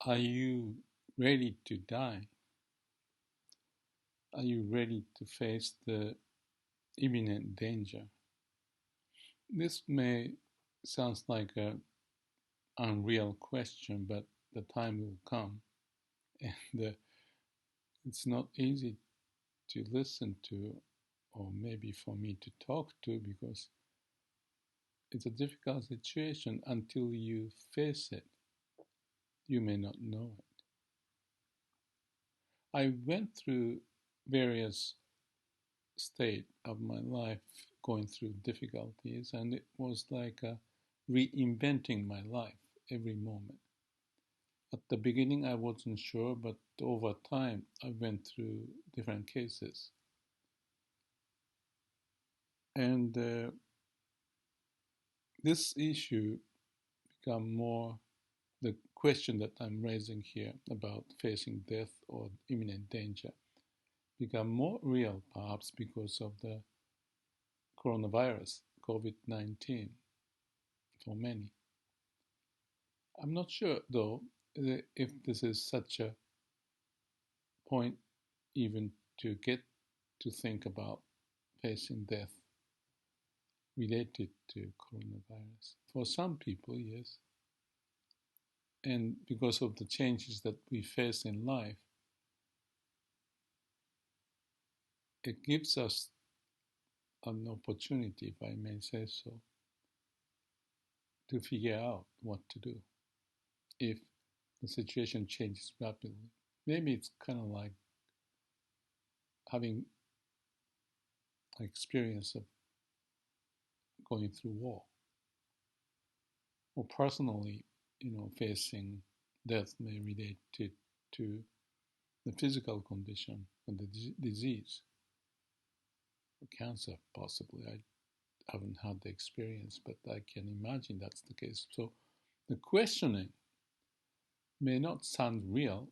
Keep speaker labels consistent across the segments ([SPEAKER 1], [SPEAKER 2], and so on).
[SPEAKER 1] Are you ready to die? Are you ready to face the imminent danger? This may sound like an unreal question, but the time will come, and it's not easy to listen to, or maybe for me to talk to, because it's a difficult situation. Until you face it, you may not know it. I went through various state of my life going through difficulties, and it was like reinventing my life every moment. At the beginning, I wasn't sure, but over time, I went through different cases. And this issue become more, the question that I'm raising here about facing death or imminent danger, become more real perhaps because of the coronavirus, COVID-19, for many. I'm not sure, though, if this is such a point even to get to think about facing death related to coronavirus. For some people, yes. And because of the changes that we face in life, it gives us an opportunity, if I may say so, to figure out what to do if the situation changes rapidly. Maybe it's kind of like having an experience of going through war, or personally, facing death may relate to the physical condition and the disease, cancer possibly. I haven't had the experience, but I can imagine that's the case. So the questioning may not sound real,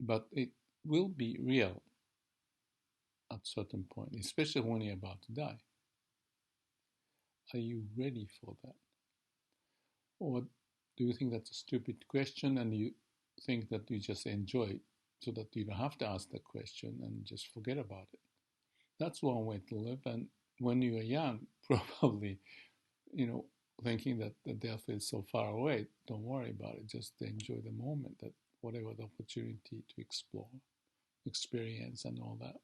[SPEAKER 1] but it will be real at a certain point, especially when you're about to die. Are you ready for that? Or do you think that's a stupid question and you think that you just enjoy it so that you don't have to ask the question and just forget about it? That's one way to live. And when you are young, probably, thinking that the death is so far away, don't worry about it. Just enjoy the moment, that whatever the opportunity to explore, experience, and all that.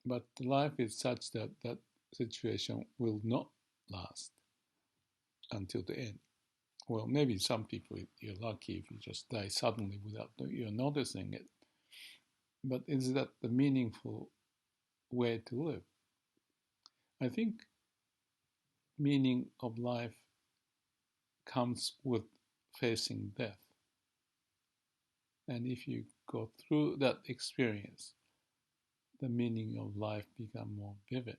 [SPEAKER 1] But life is such that that situation will not last until the end. Well, maybe some people, you're lucky if you just die suddenly without you noticing it. But is that the meaningful way to live? I think meaning of life comes with facing death. And if you go through that experience, the meaning of life becomes more vivid.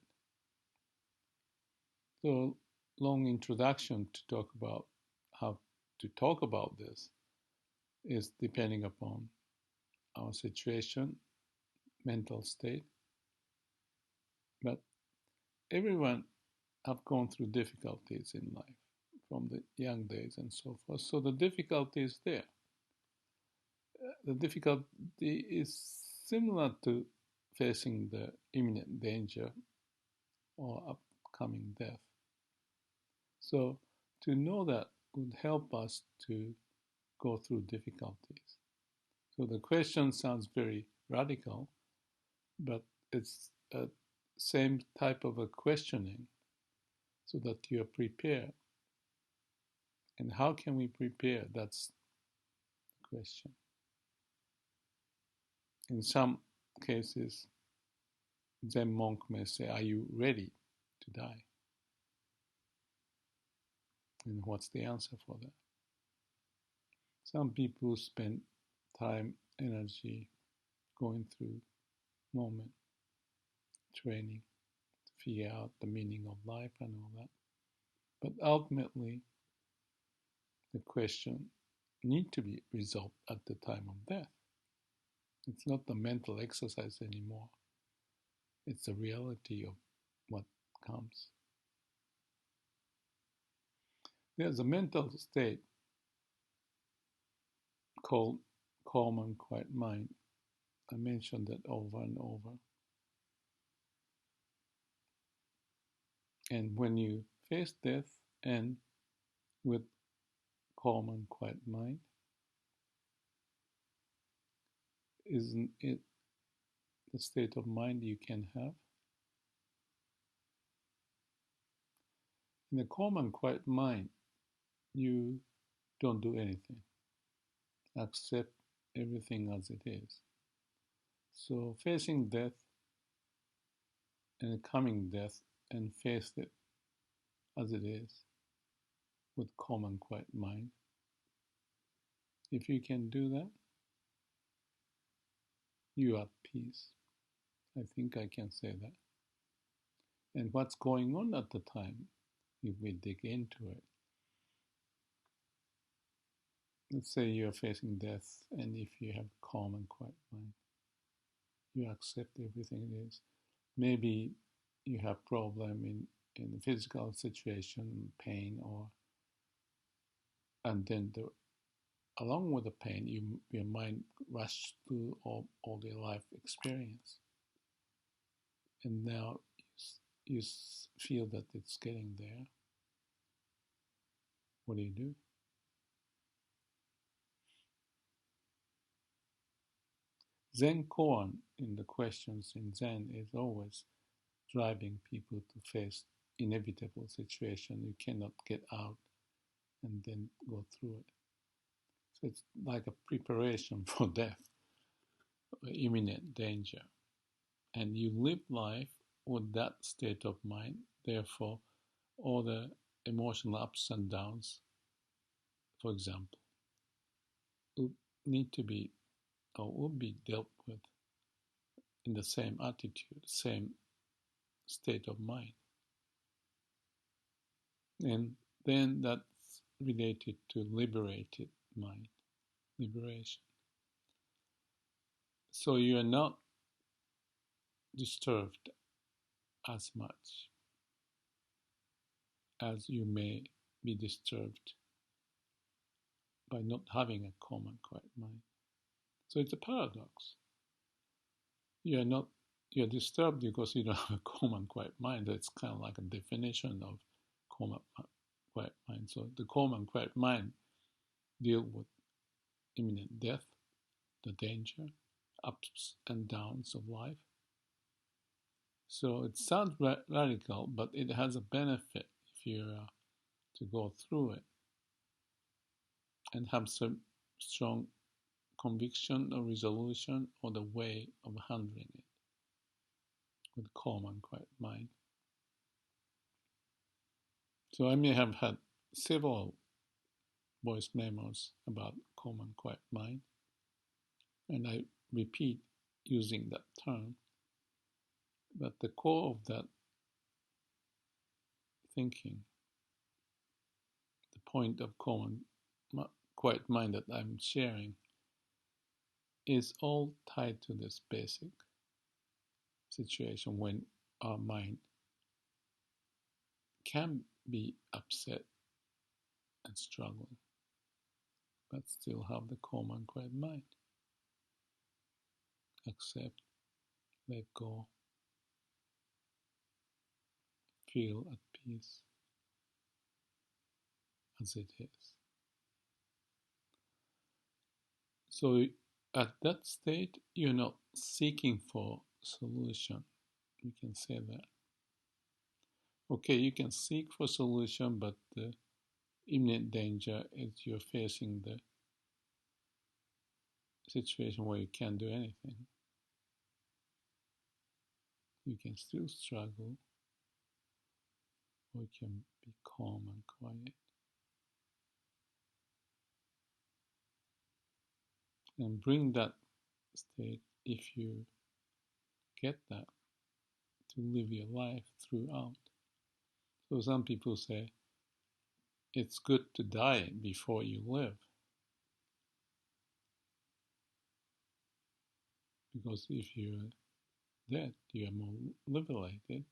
[SPEAKER 1] So, long introduction to talk about how to talk about this is depending upon our situation, mental state. But everyone have gone through difficulties in life from the young days and so forth. So the difficulty is there. The difficulty is similar to facing the imminent danger or upcoming death. So to know that would help us to go through difficulties. So the question sounds very radical, but it's a same type of a questioning so that you're prepared. And how can we prepare? That's the question. In some cases, Zen monk may say, are you ready to die? And what's the answer for that? Some people spend time, energy going through moment, training to figure out the meaning of life and all that. But ultimately, the question needs to be resolved at the time of death. It's not the mental exercise anymore. It's the reality of what comes. There's a mental state called calm and quiet mind. I mentioned that over and over. And when you face death and with calm and quiet mind, isn't it the state of mind you can have? In a calm and quiet mind, you don't do anything. Accept everything as it is. So facing death and coming death and face it as it is with calm and quiet mind. If you can do that, you are at peace. I think I can say that. And what's going on at the time, if we dig into it, let's say you're facing death, and if you have calm and quiet mind, you accept everything it is. Maybe you have problem in the physical situation, pain, and then along with the pain, your mind rushes through all the life experience, and now you feel that it's getting there. What do? Zen koan in the questions in Zen is always driving people to face inevitable situation you cannot get out and then go through it. So it's like a preparation for death, imminent danger. And you live life with that state of mind. Therefore, all the emotional ups and downs, for example, would need to be or would be dealt with in the same attitude, same state of mind. And then that's related to liberated mind, liberation. So you are not disturbed as much as you may be disturbed by not having a calm and quiet mind. So it's a paradox. You're disturbed because you don't have a calm and quiet mind. That's kind of like a definition of calm and quiet mind. So the calm and quiet mind deal with imminent death, the danger, ups and downs of life. So it sounds radical, but it has a benefit if you to go through it and have some strong conviction or resolution or the way of handling it with calm and quiet mind. So I may have had several voice memos about calm and quiet mind, and I repeat using that term, but the core of that thinking, the point of calm and quiet mind that I'm sharing, is all tied to this basic situation when our mind can be upset and struggling, but still have the calm and quiet mind. Accept, let go, feel at peace as it is. So at that state, you're not seeking for solution. You can say that. Okay, you can seek for solution, but the imminent danger is you're facing the situation where you can't do anything. You can still struggle, or you can be calm and quiet. And bring that state, if you get that, to live your life throughout. So some people say, it's good to die before you live. Because if you're dead, you're more liberated,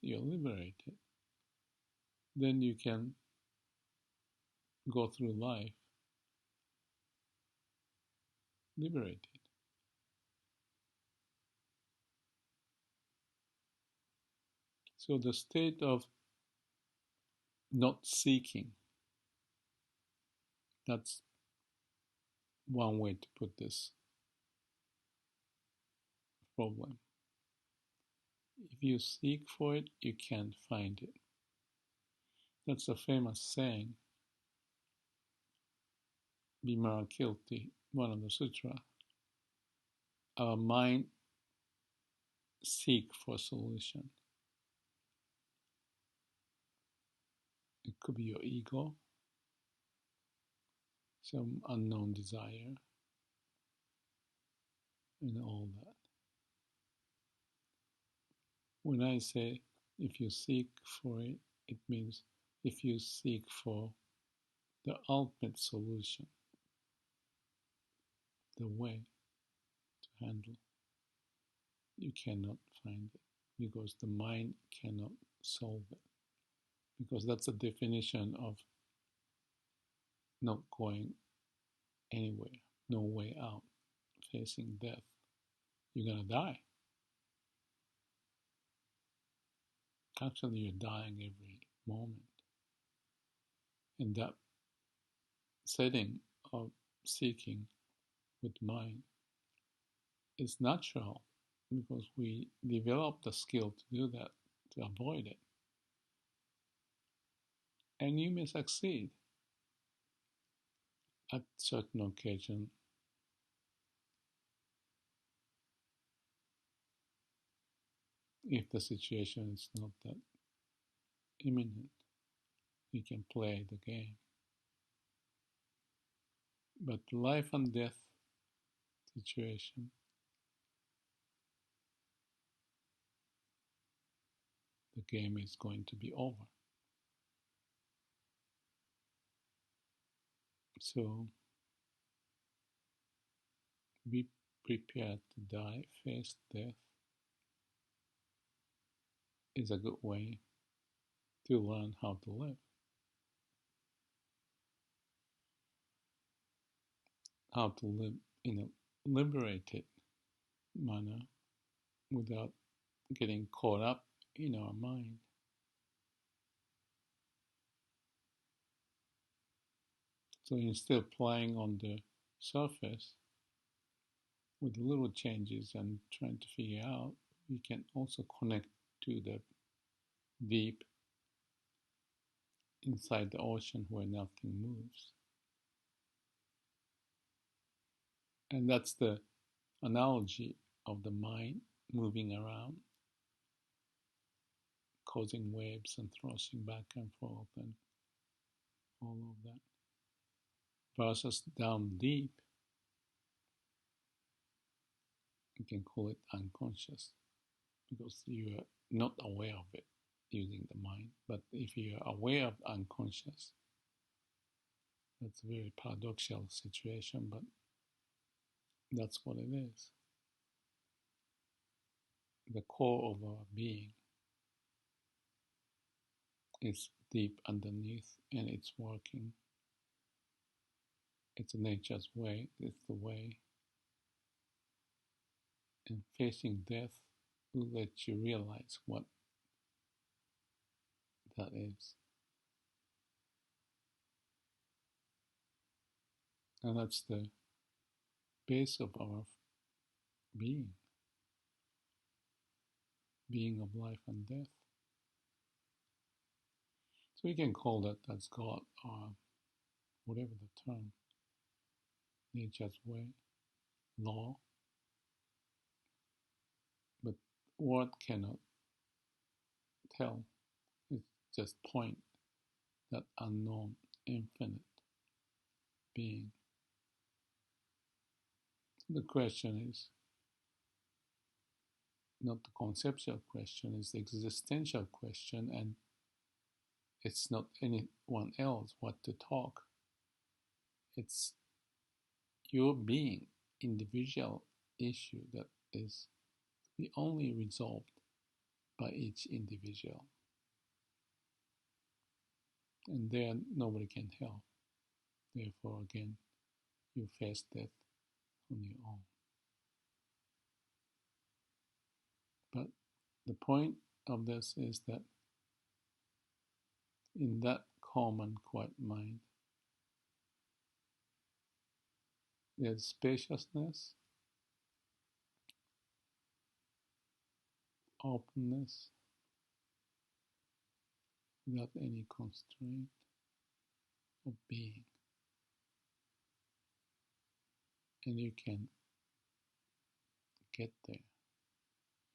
[SPEAKER 1] then you can go through life liberated. So the state of not seeking, that's one way to put this problem. If you seek for it, you can't find it. That's a famous saying, Vimarakirti, one of the sutra. Our mind seek for a solution. It could be your ego, some unknown desire, and all that. When I say if you seek for it, it means if you seek for the ultimate solution, the way to handle, you cannot find it because the mind cannot solve it. Because that's a definition of not going anywhere, no way out, facing death. You're going to die. Actually, you're dying every moment. And that setting of seeking with mind is natural because we develop the skill to do that, to avoid it. And you may succeed at certain occasion. If the situation is not that imminent, you can play the game. But life and death situation, the game is going to be over. So be prepared to die, face death is a good way to learn how to live. How to live in a liberated manner without getting caught up in our mind. So instead of playing on the surface with little changes and trying to figure out, we can also connect to the deep inside the ocean where nothing moves. And that's the analogy of the mind moving around, causing waves and thrashing back and forth and all of that. Versus down deep, you can call it unconscious because you are not aware of it using the mind. But if you are aware of unconscious, that's a very paradoxical situation, but that's what it is. The core of our being is deep underneath and it's working. It's nature's way, it's the way. And facing death will let you realize what that is. And that's the base of our being of life and death. So we can call that as God or whatever the term, nature's way, law. But word cannot tell. It just point that unknown, infinite being. The question is not the conceptual question, it's the existential question, and it's not anyone else what to talk. It's your being, individual issue that is the only resolved by each individual. And there nobody can help. Therefore, again, you face death on your own. But the point of this is that in that calm and quiet mind, there's spaciousness, openness, without any constraint of being. And you can get there.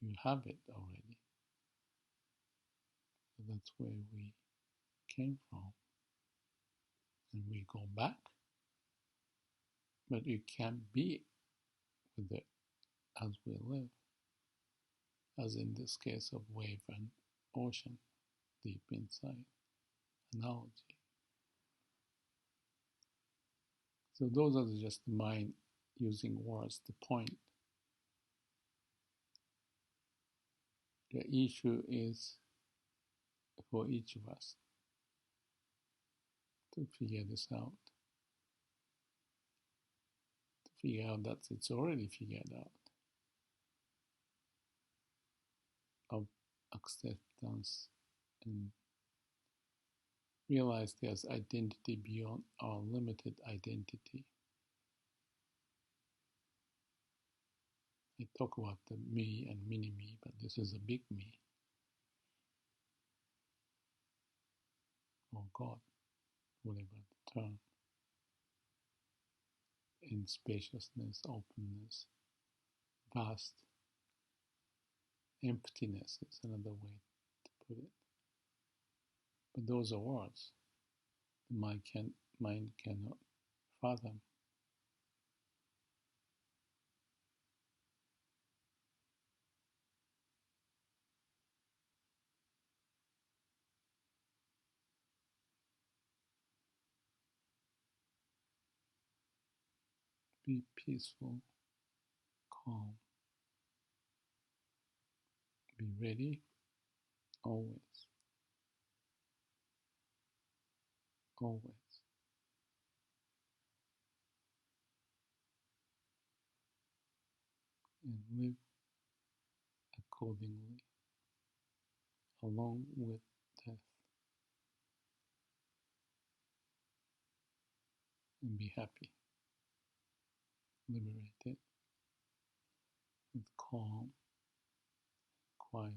[SPEAKER 1] You have it already. So that's where we came from. And we go back, but you can't be with it as we live, as in this case of wave and ocean, deep inside analogy. So those are just the mind using words to point. The issue is for each of us to figure this out. To figure out that it's already figured out. Of acceptance and realize there's identity beyond our limited identity. I talk about the me and mini-me, but this is a big me. Or God, whatever the term. In spaciousness, openness, vast emptiness is another way to put it. But those are words the mind cannot fathom. Be peaceful, calm, be ready, always, always, and live accordingly, along with death, and be happy, liberated, with calm, quiet,